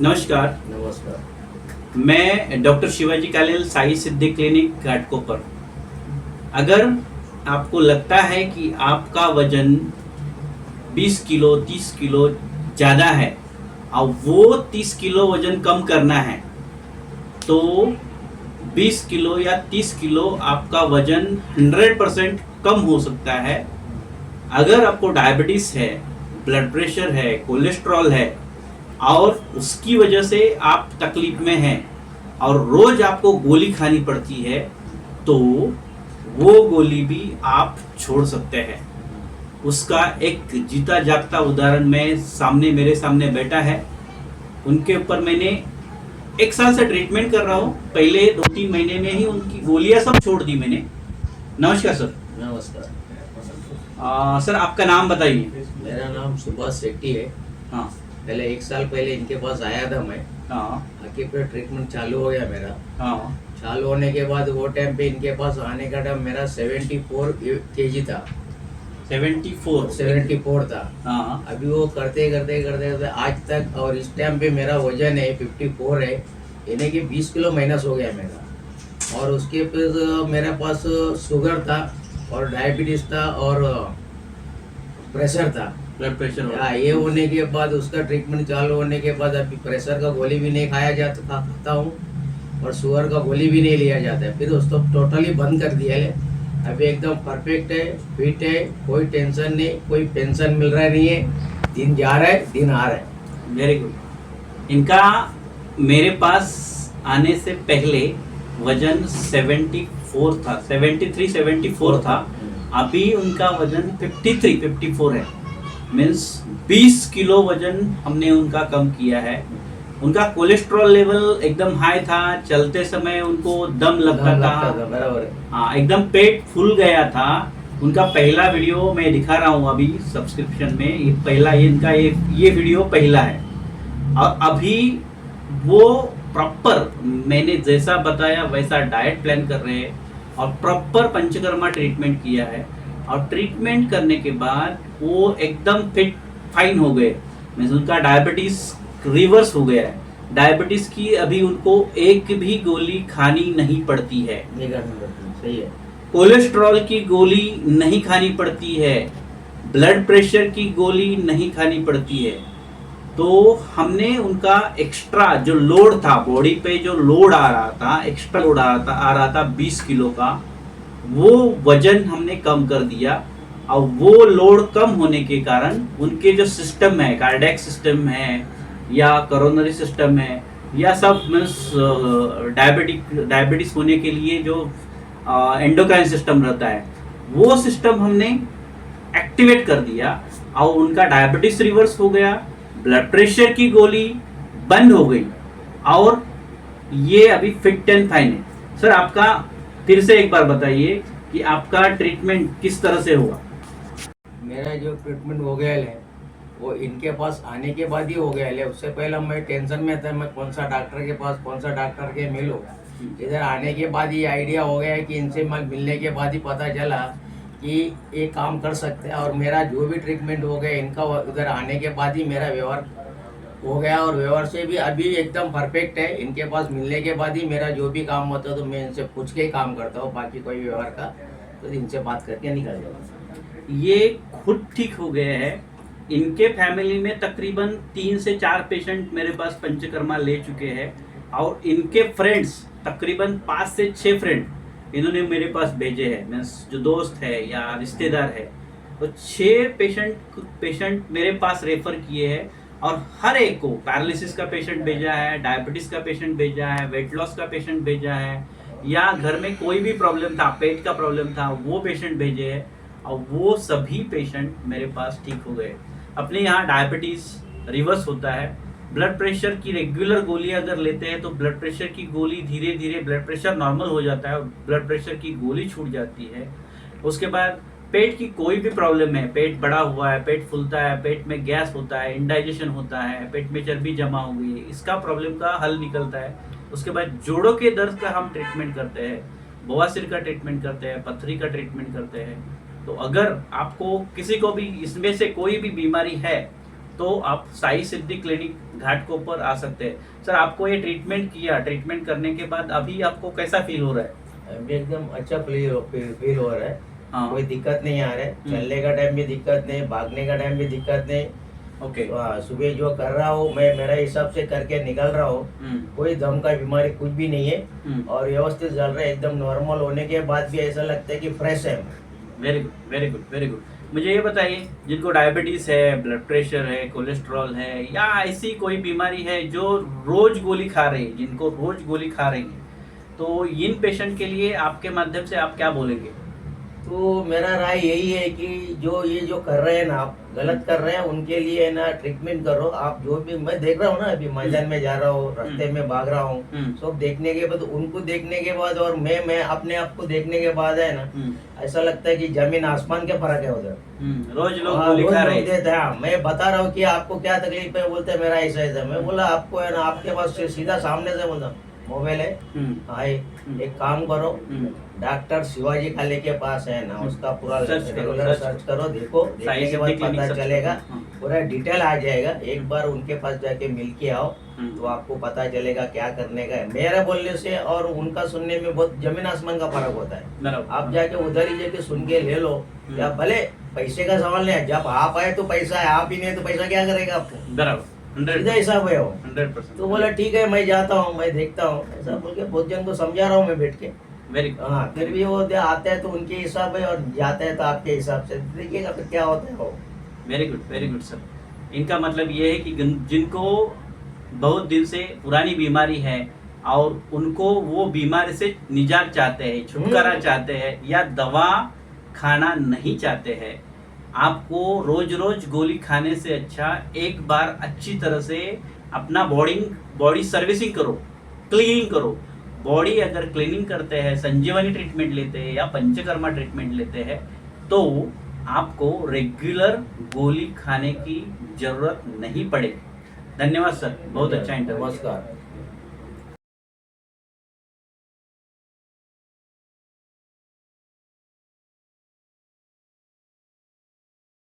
नमस्कार। नमस्कार। मैं डॉक्टर शिवाजी कालेल, साई सिद्धि क्लिनिक घाटकोपर। अगर आपको लगता है कि आपका वजन 20 किलो 30 किलो ज़्यादा है और वो 30 किलो वजन कम करना है तो 20 किलो या 30 किलो आपका वजन 100% कम हो सकता है। अगर आपको डायबिटीज़ है, ब्लड प्रेशर है, कोलेस्ट्रॉल है और उसकी वजह से आप तकलीफ में हैं और रोज आपको गोली खानी पड़ती है तो वो गोली भी आप छोड़ सकते हैं। उसका एक जीता जागता उदाहरण मेरे सामने बैठा है। उनके ऊपर मैंने 1 साल से ट्रीटमेंट कर रहा हूँ। पहले 2-3 महीने में ही उनकी गोलियां सब छोड़ दी मैंने। नमस्कार सर। नमस्कार। सर आपका नाम बताइए। मेरा नाम सुभाष शेट्टी है। हाँ पहले 1 साल पहले इनके पास आया था मैं। हाँ आके फिर ट्रीटमेंट चालू हो गया मेरा। हाँ चालू होने के बाद वो टाइम पे इनके पास आने का टाइम मेरा 74 kg था। 74 था। हाँ अभी वो करते करते करते करते आज तक और इस टाइम पे मेरा वजन है 54 है, यानी कि 20 किलो माइनस हो गया मेरा। और उसके फिर मेरे पास शुगर था और डायबिटीज था और प्रेशर था। ब्लड प्रेशर ये होने के बाद उसका ट्रीटमेंट चालू होने के बाद अभी प्रेशर का गोली भी नहीं खाया जाता खाता हूँ और शुगर का गोली भी नहीं लिया जाता है। फिर उसको टोटली बंद कर दिया है। अभी एकदम परफेक्ट है, फिट है, कोई टेंशन नहीं, कोई पेंशन मिल रहा नहीं है, दिन जा रहा है दिन आ रहा है। Very good. इनका मेरे पास आने से पहले वजन 74 था, 73-74 था। अभी उनका वजन 53-54 है। मीन्स 20 किलो वजन हमने उनका कम किया है। उनका कोलेस्ट्रॉल लेवल एकदम हाई था, चलते समय उनको दम लगता था। बराबर है। हाँ, एकदम पेट फूल गया था। उनका पहला वीडियो मैं दिखा रहा हूँ अभी सब्सक्रिप्शन में। ये पहला इनका ये वीडियो पहला है। और अभी वो प्रॉपर मैंने जैसा बताया वैसा डाइट प्लान कर रहे हैं और प्रॉपर पंचकर्मा ट्रीटमेंट किया है। और ट्रीटमेंट करने के बाद वो एकदम फिट फाइन हो गए। मीन्स उनका डायबिटीज रिवर्स हो गया है। डायबिटीज की अभी उनको एक भी गोली खानी नहीं पड़ती है। सही है। कोलेस्ट्रॉल की गोली नहीं खानी पड़ती है। ब्लड प्रेशर की गोली नहीं खानी पड़ती है। तो हमने उनका एक्स्ट्रा जो लोड था, बॉडी पे जो लोड आ रहा था, एक्स्ट्रा लोड आ रहा था 20 किलो का, वो वजन हमने कम कर दिया। और वो लोड कम होने के कारण उनके जो सिस्टम है, कार्डियक सिस्टम है या कोरोनरी सिस्टम है या सब मीन्स डायबिटीज होने के लिए जो एंडोक्राइन सिस्टम रहता है, वो सिस्टम हमने एक्टिवेट कर दिया और उनका डायबिटीज रिवर्स हो गया। ब्लड प्रेशर की गोली बंद हो गई और ये अभी फिट एंड फाइन है। सर आपका फिर से एक बार बताइए कि आपका ट्रीटमेंट किस तरह से हुआ। मेरा जो ट्रीटमेंट हो गया है वो इनके पास आने के बाद ही हो गया है। उससे पहले मैं टेंशन में था, मैं कौन सा डॉक्टर के पास कौन सा डॉक्टर के मिलूं। इधर आने के बाद ये आइडिया हो गया है कि इनसे मिलने के बाद ही पता चला कि ये काम कर सकते हैं। और मेरा जो भी ट्रीटमेंट हो गया इनका उधर आने के बाद ही मेरा व्यवहार हो गया और व्यवहार से भी अभी एकदम परफेक्ट है। इनके पास मिलने के बाद ही मेरा जो भी काम होता है तो मैं इनसे पूछ के ही काम करता हूँ, बाकी कोई व्यवहार का तो इनसे बात करके निकल जाता। ये खुद ठीक हो गए हैं। इनके फैमिली में तकरीबन 3 से 4 पेशेंट मेरे पास पंचकर्मा ले चुके हैं और इनके फ्रेंड्स तकरीबन 5 से 6 फ्रेंड इन्होंने मेरे पास भेजे हैं। मीन्स जो दोस्त है या रिश्तेदार है, तो 6 पेशेंट मेरे पास रेफर किए हैं। और हर एक को पैरालिसिस का पेशेंट भेजा है, डायबिटीज का पेशेंट भेजा है, वेट लॉस का पेशेंट भेजा है, या घर में कोई भी प्रॉब्लम था, पेट का प्रॉब्लम था, वो पेशेंट भेजे हैं और वो सभी पेशेंट मेरे पास ठीक हो गए। अपने यहाँ डायबिटीज रिवर्स होता है। ब्लड प्रेशर की रेगुलर गोली अगर लेते हैं तो ब्लड प्रेशर की गोली धीरे धीरे ब्लड प्रेशर नॉर्मल हो जाता है और ब्लड प्रेशर की गोली छूट जाती है। उसके बाद पेट की कोई भी प्रॉब्लम है, पेट बड़ा हुआ है, पेट फूलता है, पेट में गैस होता है, इंडाइजेशन होता है, पेट में चर्बी जमा हो गई है, इसका प्रॉब्लम का हल निकलता है। उसके बाद जोड़ों के दर्द का हम ट्रीटमेंट करते हैं, बवासीर का ट्रीटमेंट करते हैं, पथरी का ट्रीटमेंट करते हैं। तो अगर आपको किसी को भी इसमें से कोई भी बीमारी है तो आप साई सिद्धि क्लिनिक घाटकोपर आ सकते हैं। सर आपको ये ट्रीटमेंट किया, ट्रीटमेंट करने के बाद अभी आपको कैसा फील हो रहा है? अभी एकदम अच्छा फील हो रहा है। हाँ। कोई दिक्कत नहीं आ रहा है, चलने का टाइम भी दिक्कत नहीं, भागने का टाइम भी दिक्कत नहीं। ओके। सुबह जो कर रहा हूँ मैं मेरा हिसाब से करके निकल रहा हूँ। कोई दम का बीमारी कुछ भी नहीं है और व्यवस्थित चल रहा है। एकदम नॉर्मल होने के बाद भी ऐसा लगता है कि फ्रेश है। Very good, very good, very good. मुझे ये बताइए, जिनको डायबिटीज है, ब्लड प्रेशर है, कोलेस्ट्रॉल है, या ऐसी कोई बीमारी है जो रोज गोली खा रही है, जिनको रोज गोली खा रही है, तो इन पेशेंट के लिए आपके माध्यम से आप क्या बोलेंगे? तो मेरा राय यही है कि जो कर रहे हैं ना, आप गलत कर रहे हैं, उनके लिए है ना ट्रीटमेंट करो। आप जो भी मैं देख रहा हूँ ना, अभी मैदान में जा रहा हूँ, रास्ते में भाग रहा हूँ, सब देखने के बाद, उनको देखने के बाद और मैं अपने आप को देखने के बाद है ना, ऐसा लगता है कि जमीन आसमान के फर्क है उधर। रोज लोग गोली खा रहे हैं। मैं बता रहा हूँ कि आपको क्या तकलीफ है, बोलते हैं मेरा ऐसा ऐसा। मैं बोला आपको है ना, आपके पास सीधा सामने से बोलता मोबाइल है, हाँ एक काम करो, डॉक्टर शिवाजी काले के पास है ना, उसका पूरा रेगुलर सर्च करो, देखो, देखने के बाद पता चलेगा, पूरा डिटेल आ जाएगा। एक बार उनके पास जाके मिल के आओ तो आपको पता चलेगा क्या करने का है। मेरे बोलने से और उनका सुनने में बहुत जमीन आसमान का फर्क होता है। आप जाके उधर ही जाके सुन के ले लो, या भले पैसे का सवाल नहीं है, जब आप आए तो पैसा है, आप ही नहीं तो पैसा क्या करेगा आपको? बराबर, सीधा हिसाब है वो। 100%। तो बोला ठीक है मैं जाता हूँ, मैं देखता हूँ, ऐसा बोल के बहुत जन को समझा रहा हूँ मैं बैठ के। वेरी हाँ, फिर भी वो आते हैं तो उनके हिसाब है और जाते हैं तो आपके हिसाब से। देखिएगा फिर क्या होता है वो। Very good, very good sir. इनका मतलब ये है कि जिनको बहुत दिन से पुरानी बीमारी है और उनको वो बीमारी से निजात चाहते हैं, छुटकारा चाहते हैं, या दवा खाना नहीं चाहते हैं, आपको रोज रोज गोली खाने से अच्छा एक बार अच्छी तरह से अपना बॉडी सर्विसिंग करो, क्लीनिंग करो। बॉडी अगर क्लीनिंग करते हैं, संजीवनी ट्रीटमेंट लेते हैं या पंचकर्मा ट्रीटमेंट लेते हैं, तो आपको रेगुलर गोली खाने की जरूरत नहीं पड़ेगी। धन्यवाद सर, बहुत अच्छा इंटरव्यू। नमस्कार।